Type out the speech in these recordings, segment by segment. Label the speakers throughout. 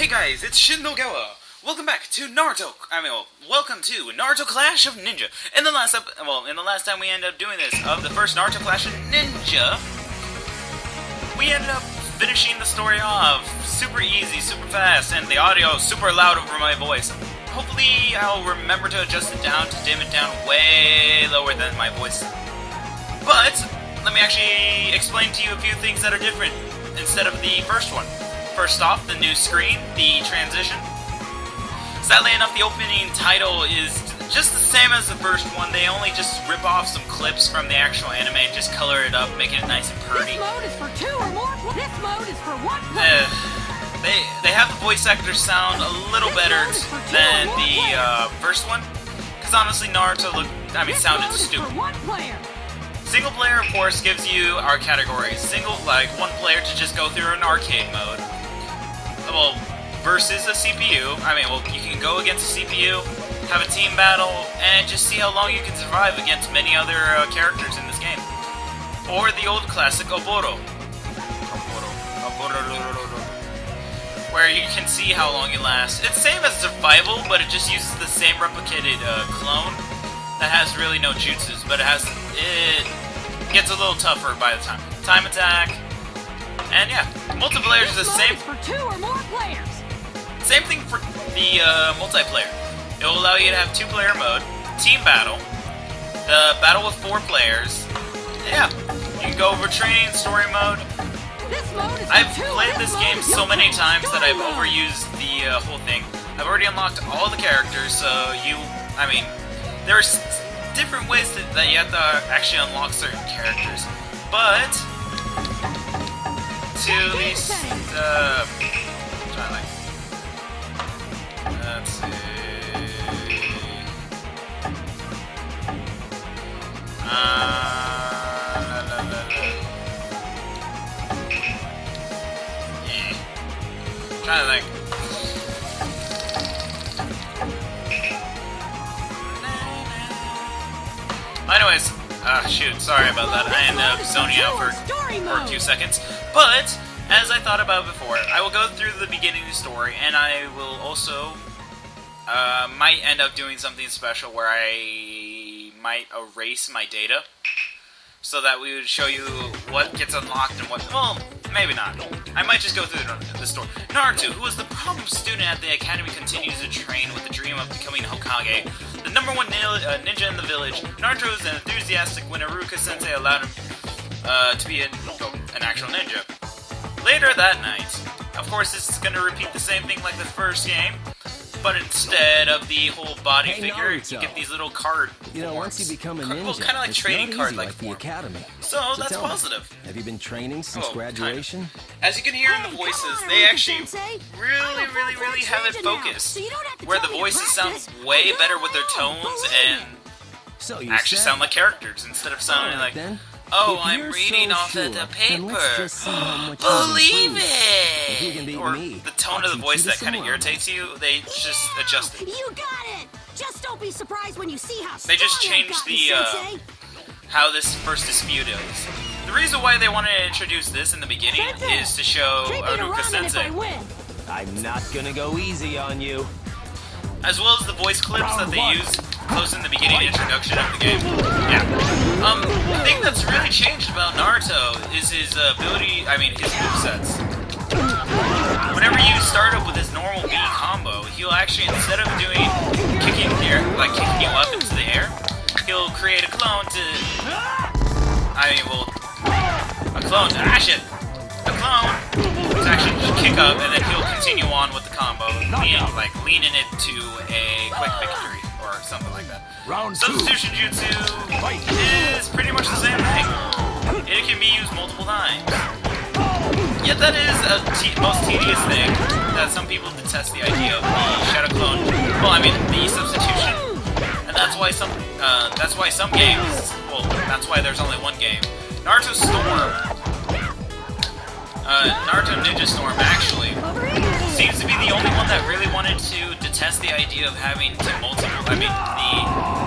Speaker 1: Hey guys, it's Shinnogawa. Welcome back to welcome to Naruto Clash of Ninja. In the last time we ended up doing this of the first Naruto Clash of Ninja, we ended up finishing the story off super easy, super fast, and the audio super loud over my voice. Hopefully, I'll remember to adjust it down to dim it down way lower than my voice. But let me actually explain to you a few things that are different instead of the first one. First off, the new screen, the transition. Sadly enough, the opening title is just the same as the first one. They only just rip off some clips from the actual anime and just color it up, making it nice and pretty.
Speaker 2: This mode is for 2 or more. This mode is for 1 player.
Speaker 1: They have the voice actors sound a little better than the first one, because honestly, Naruto sounded stupid. Single player, of course, gives you our categories. One player to just go through an arcade mode. Well, versus a CPU. You can go against a CPU, have a team battle, and just see how long you can survive against many other characters in this game. Or the old classic Oboro, where you can see how long you last. It's the same as survival, but it just uses the same replicated clone that has really no jutsus, but it gets a little tougher by the time. Time attack. And yeah, multiplayer is the same.
Speaker 2: For 2 or more players.
Speaker 1: Same thing for the multiplayer. It will allow you to have 2-player mode, team battle, the battle with 4 players. Yeah, you can go over training, story mode. I've played this game so many times that I've overused the whole thing. I've already unlocked all the characters, so there's different ways that you have to actually unlock certain characters, but to least, let's see. Trying to think. Anyways, shoot, sorry about that. I ended up zoning out for a few seconds. But, as I thought about before, I will go through the beginning of the story, and I will also, might end up doing something special where I might erase my data, so that we would show you what gets unlocked and what, well, maybe not. I might just go through the story. Naruto, who was the problem student at the academy, continues to train with the dream of becoming Hokage, the #1 ninja in the village. Naruto is enthusiastic when Iruka-sensei allowed him to be an actual ninja. Later that night, of course this is going to repeat the same thing like the first game, but instead of the whole body figure,
Speaker 3: Naruto,
Speaker 1: you get these little card forms.
Speaker 3: Once you become a ninja,
Speaker 1: kind of like trading card like
Speaker 3: the academy.
Speaker 1: So that's positive.
Speaker 3: Have you been training since graduation?
Speaker 1: As you can hear in the voices, they actually really have it focused, where the voices sound way better with their tones and actually sound like characters instead of sounding like, oh, I'm reading off of the paper. Believe it! Or the tone of the voice that kind of irritates you, they just adjust it.
Speaker 2: You got it! Just don't be surprised when you see how
Speaker 1: they just changed the, how this first dispute is. The reason why they wanted to introduce this in the beginning is to show Iruka-sensei.
Speaker 3: I'm not gonna go easy on you.
Speaker 1: As well as the voice clips that they use close in the beginning introduction of the game. Yeah. The thing that's really changed about Naruto is his ability, his movesets. Whenever you start up with his normal B combo, he'll actually, instead of doing kicking you up into the air, he'll create a clone to, actually just kick up, and then he'll continue on with the combo, leaning it to a quick victory, or something like that. Substitution jutsu is pretty much the same thing. It can be used multiple times. Yet that is a most tedious thing, that some people detest the idea of the shadow clone. Well, the substitution. And that's why some games, that's why there's only one game. Naruto Ninja Storm actually seems to be the only one that really wanted to detest the idea of having to the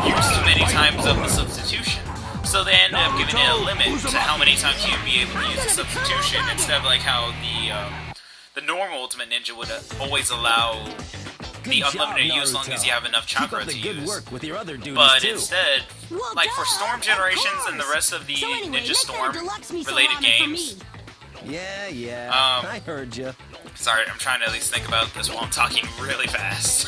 Speaker 1: use too many times of the substitution. So they ended up giving it a limit to how many times you'd be able to use a substitution instead of like how the the normal Ultimate Ninja would always allow the unlimited use as long as you have enough chakra to use.
Speaker 3: Work with your other duties
Speaker 1: But
Speaker 3: too.
Speaker 1: instead,
Speaker 2: Well,
Speaker 1: like for
Speaker 2: duh,
Speaker 1: Storm
Speaker 2: of
Speaker 1: Generations and the
Speaker 2: course.
Speaker 1: rest of the
Speaker 2: So anyway,
Speaker 1: Ninja
Speaker 2: make
Speaker 1: Storm
Speaker 2: that a deluxe miso
Speaker 1: related
Speaker 2: ramen for
Speaker 1: games.
Speaker 2: me.
Speaker 3: Yeah, I heard you.
Speaker 1: Sorry, I'm trying to at least think about this while I'm talking really fast.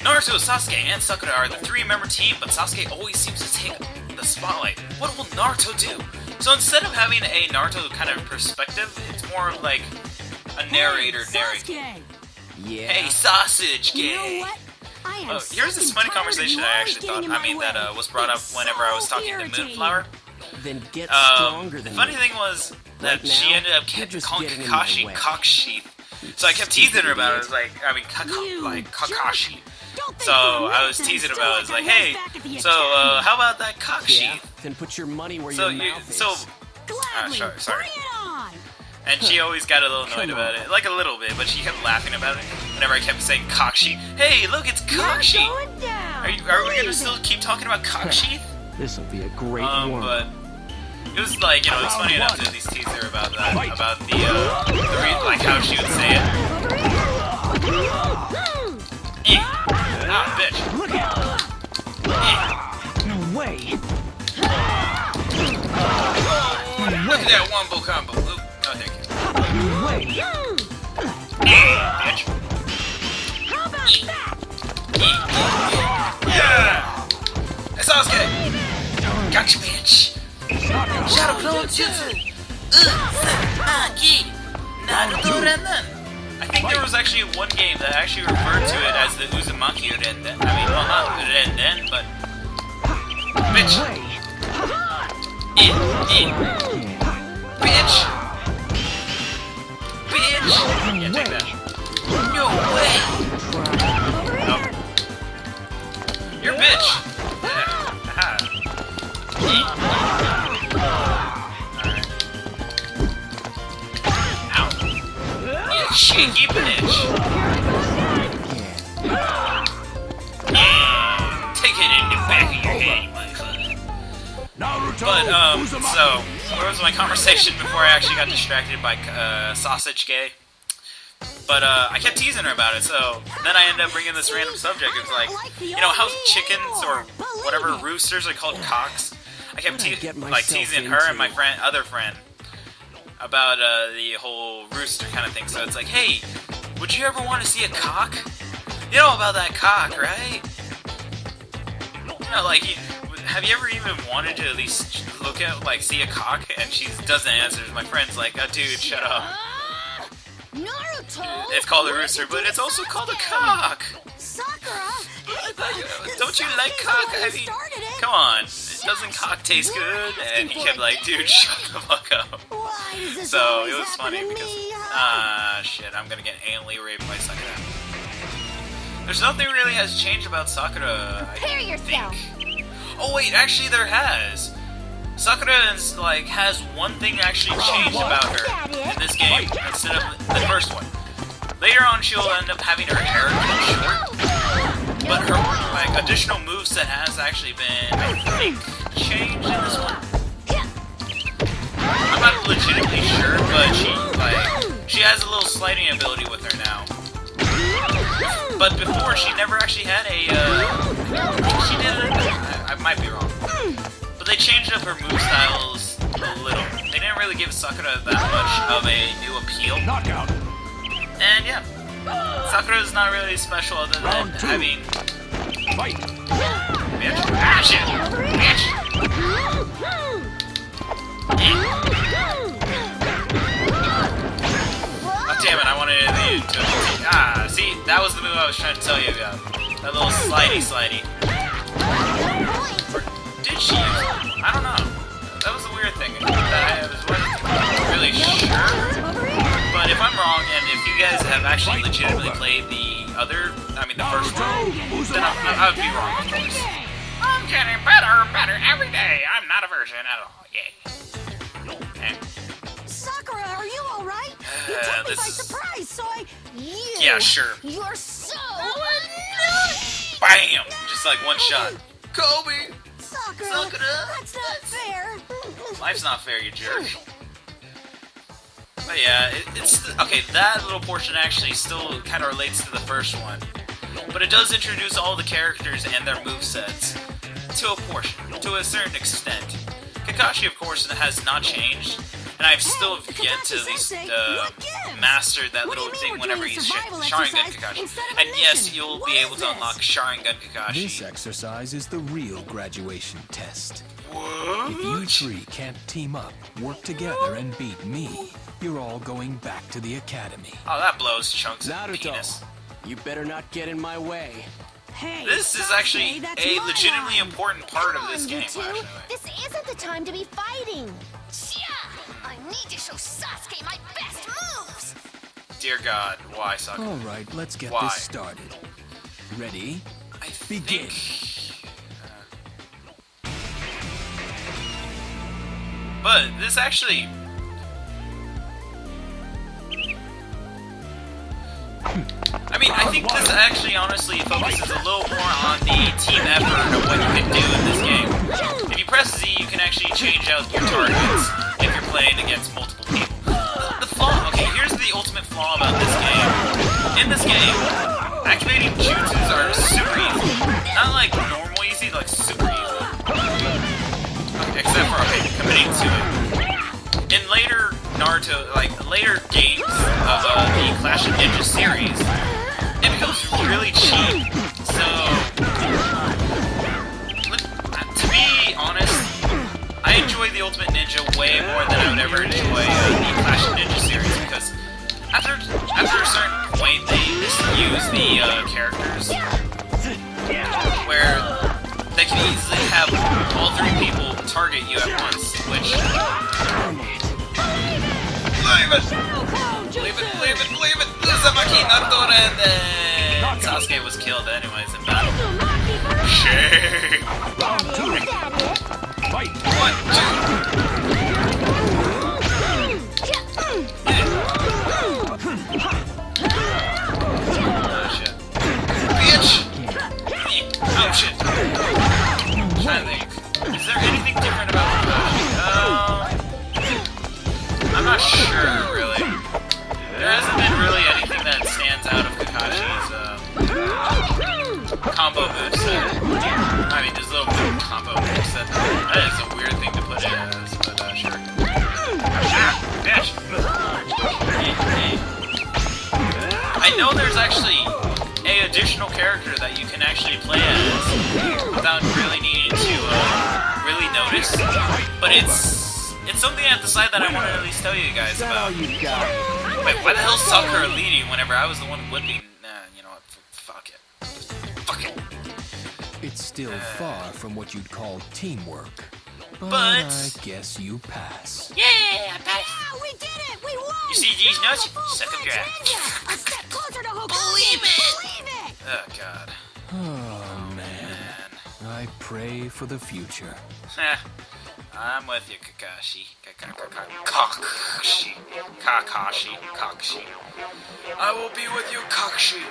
Speaker 1: Naruto, Sasuke, and Sakura are the three-member team, but Sasuke always seems to take the spotlight. What will Naruto do? So instead of having a Naruto kind of perspective, it's more of like a narrator narrating.
Speaker 2: Sasuke.
Speaker 3: Yeah.
Speaker 1: Hey, sausage
Speaker 2: You know
Speaker 1: gay!
Speaker 2: what? I am
Speaker 1: Here's this
Speaker 2: sick
Speaker 1: funny
Speaker 2: and tired of
Speaker 1: conversation
Speaker 2: you
Speaker 1: I
Speaker 2: always
Speaker 1: actually
Speaker 2: getting
Speaker 1: thought,
Speaker 2: in my
Speaker 1: that
Speaker 2: way.
Speaker 1: was brought up
Speaker 2: It's
Speaker 1: whenever I was
Speaker 2: so
Speaker 1: talking to
Speaker 2: irritating.
Speaker 1: Moonflower.
Speaker 3: Then get stronger than
Speaker 1: Funny
Speaker 3: me.
Speaker 1: thing was that
Speaker 3: Right
Speaker 1: she
Speaker 3: now,
Speaker 1: ended up
Speaker 3: you're just
Speaker 1: calling
Speaker 3: getting in my
Speaker 1: Kakashi
Speaker 3: way.
Speaker 1: Cocksheath. So I kept teasing her about it. I was like,
Speaker 2: You
Speaker 1: like Kakashi.
Speaker 2: Don't think
Speaker 1: So
Speaker 2: for a
Speaker 1: I was
Speaker 2: minute that I'm
Speaker 1: teasing
Speaker 2: still
Speaker 1: about it. I was like,
Speaker 2: I
Speaker 1: hey,
Speaker 2: back at the
Speaker 1: so
Speaker 2: academy.
Speaker 1: how about that
Speaker 3: Yeah.
Speaker 1: Cocksheath?
Speaker 3: Then put your money where
Speaker 1: So
Speaker 3: your
Speaker 1: you,
Speaker 3: mouth is.
Speaker 1: so,
Speaker 2: Gladly,
Speaker 1: sorry.
Speaker 2: bring it on.
Speaker 1: and she always got a little annoyed
Speaker 3: Come
Speaker 1: about
Speaker 3: on.
Speaker 1: it, like a little bit, but she kept laughing about it whenever I kept saying Cocksheath. Hey, look, it's
Speaker 2: You're
Speaker 1: Cocksheath.
Speaker 2: going down.
Speaker 1: Are we gonna
Speaker 2: Believe
Speaker 1: still
Speaker 2: it.
Speaker 1: keep talking about Cocksheath?
Speaker 3: This'll be a great
Speaker 1: But it was like, you know, it's funny enough to at least tease her about that, about like how she would say it. Ah, bitch.
Speaker 3: Look out! No way!
Speaker 1: Look at that wombo combo. Oop. Oh, thank you.
Speaker 3: No way!
Speaker 1: Bitch.
Speaker 2: How about that?
Speaker 1: Yeah! Hey, Sasuke! Gotcha, bitch! Shadow Clone Jutsu! Naruto Rennen! I think there was actually one game that actually referred to it as the Uzumaki Rennen. I mean, well, not Rennen, but... Bitch! Bitch! Bitch! Yeah, take that. No way! Oh. You're a bitch! Yeah. Aha. Alright. Ow. You cheeky bitch! Yeah. Take it in the back of your head, you motherfucker. But, so, where was my conversation before I actually got distracted by, Sausage Gay? But, I kept teasing her about it, so then I ended up bringing this random subject. It was like, you know how chickens or whatever roosters are called cocks? I kept teasing her and my other friend about, the whole rooster kind of thing. So it's like, hey, would you ever want to see a cock? You know about that cock, right? You know, like, have you ever even wanted to at least look at, like, see a cock? And she doesn't answer. My friend's like, oh, dude, shut up.
Speaker 2: Naruto.
Speaker 1: It's called a rooster, but it's also called a cock.
Speaker 2: Sakura.
Speaker 1: Don't you like cock? I mean, come on. Doesn't cock taste good? And he kept like, dude, shut the fuck up.
Speaker 2: Why does this
Speaker 1: So
Speaker 2: always
Speaker 1: it was
Speaker 2: happen
Speaker 1: funny
Speaker 2: to
Speaker 1: because,
Speaker 2: me, huh?
Speaker 1: shit, I'm gonna get anally raped by Sakura. There's nothing really has changed about Sakura,
Speaker 2: Prepare
Speaker 1: I
Speaker 2: yourself.
Speaker 1: think. Oh wait, actually there has. Sakura is, like, has one thing actually changed about her in this game instead of the first one. Later on, she'll end up having her hair cut short, but her, like, additional moveset has actually been, I think, changed in this one. I'm not legitimately sure, but she has a little sliding ability with her now. But before, she never actually had a, she did I might be wrong. But they changed up her move styles a little. They didn't really give Sakura that much of a new appeal. And yeah, Sakura is not really special other than having... Bitch. Ah, shit. Bitch. Oh, damn it, I wanted to... Ah, see, that was the move I was trying to tell you about. That little slidey. Or did she use it? I don't know. That was the weird thing. That I wasn't really sure. But if I'm wrong, and if you guys have actually legitimately played the first one, then I would be wrong, of course. I'm getting better every day. I'm not a virgin at all. Yay. And,
Speaker 2: Sakura, are you alright? You took me by surprise, so
Speaker 1: yeah, sure.
Speaker 2: You're so annoying!
Speaker 1: Bam! Just like one shot. Kobe!
Speaker 2: Sakura, that's not fair.
Speaker 1: Life's not fair, you jerk. But yeah, it's okay. That little portion actually still kind of relates to the first one, but it does introduce all the characters and their movesets to a portion, to a certain extent. Kakashi, of course, has not changed, and I've still yet to at least master that little thing whenever he's Sharingan Kakashi. And yes, you'll be able to unlock Sharingan Kakashi.
Speaker 4: This exercise is the real graduation test.
Speaker 1: What?
Speaker 4: If you three can't team up, work together, and beat me, you're all going back to the academy.
Speaker 1: Oh, that blows chunks of
Speaker 3: Naruto,
Speaker 1: penis.
Speaker 3: you better not get in my way.
Speaker 2: Hey,
Speaker 1: This is actually a legitimately important part of this game, actually.
Speaker 5: This isn't the time to be fighting. I need to show Sasuke my best moves.
Speaker 1: Dear God, why, Sasuke?
Speaker 4: All right, let's get
Speaker 1: Why?
Speaker 4: this started. Ready?
Speaker 1: I
Speaker 4: Begin.
Speaker 1: But this actually... I mean, I think this actually honestly focuses a little more on the team effort of what you can do in this game. If you press Z, you can actually change out your targets if you're playing against multiple people. The flaw... Okay, here's the ultimate flaw about this game. In this game, activating jutsus are super easy. Not like normal easy, like super easy. Except for, okay, committing to it. In later Naruto, like later games of the Clash of Ninja series, it becomes really cheap. So, to be honest, I enjoy the Ultimate Ninja way more than I would ever enjoy the Clash of Ninja series because after a certain point, they misuse the characters where they can easily have all three people target you at once, which... Believe it! Uzumaki Naruto, and then Sasuke was killed anyways in battle. Shame! 1, 2. Oh shit. Bitch! Oh shit. I'm trying to think. Is there anything different about Kakashi? I'm not sure, really. There hasn't been really anything that stands out of Kakashi's combo moveset. I mean, there's a little bit of combo moveset. That is a weird thing to put in as, but sure. Bitch! I know there's actually an additional character that you can actually play as without really needing to really notice, but it's something I have decided that I want to at least tell you guys about. Wait, why the hell is Sakura leading whenever I was the one whipping? Nah, you know what? Fuck it. Fuck it.
Speaker 4: It's still far from what you'd call teamwork. But I guess you pass.
Speaker 1: Yeah, I passed.
Speaker 2: Yeah, we did it! We won!
Speaker 1: You see these nuts? Suck up your
Speaker 2: A step closer to Hokage!
Speaker 1: Believe it!
Speaker 2: Believe it!
Speaker 1: Oh, God.
Speaker 4: Oh, man. I pray for the future.
Speaker 1: I'm with you, Kakashi. Kakashi. I will be with you, Kakashi.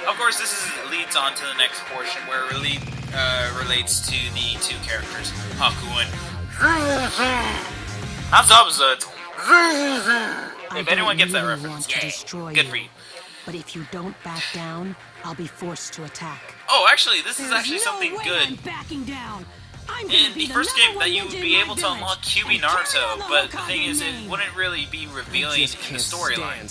Speaker 1: Of course, this leads on to the next portion where it really relates to the two characters, Haku and... How's the opposite? If anyone gets that reference, yay. Good for you.
Speaker 2: But if you don't back down, I'll be forced to attack.
Speaker 1: Oh, actually, this is actually something good.
Speaker 2: I'm backing down.
Speaker 1: In the first game that you would be able to unlock QB Naruto, but the thing is, it wouldn't really be revealing in the storyline.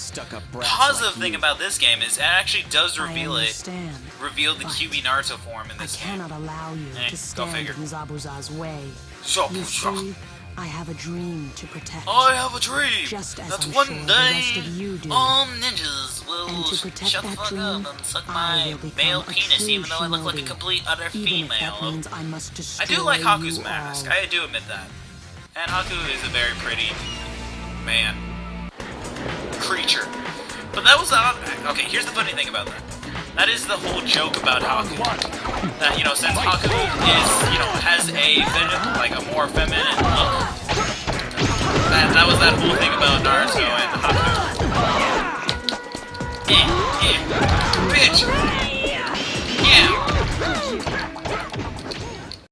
Speaker 1: Positive thing about this game is it actually does reveal the QB Naruto form in this game.
Speaker 2: I cannot allow you to
Speaker 1: Go
Speaker 2: stand
Speaker 1: figure.
Speaker 2: in Zabuza's way. You
Speaker 1: So,
Speaker 2: see, I have a dream to protect.
Speaker 1: I have a dream
Speaker 2: Just as
Speaker 1: that
Speaker 2: I'm
Speaker 1: one
Speaker 2: sure the
Speaker 1: day
Speaker 2: rest of you do.
Speaker 1: all ninjas will
Speaker 2: And to protect
Speaker 1: shut the
Speaker 2: that
Speaker 1: fuck
Speaker 2: dream,
Speaker 1: up and suck
Speaker 2: I
Speaker 1: my
Speaker 2: will become
Speaker 1: male
Speaker 2: a
Speaker 1: penis,
Speaker 2: true
Speaker 1: even though I look like a
Speaker 2: shinobi.
Speaker 1: complete utter
Speaker 2: Even if that
Speaker 1: female.
Speaker 2: means I must
Speaker 1: I
Speaker 2: destroy
Speaker 1: do like Haku's
Speaker 2: you
Speaker 1: mask.
Speaker 2: all.
Speaker 1: I do admit that. And Haku is a very pretty man. Creature. But that was okay, here's the funny thing about that. That is the whole joke about Haku. That, you know, since Haku is, you know, has a more feminine look, that was that whole thing about Naruto and Haku. Bitch!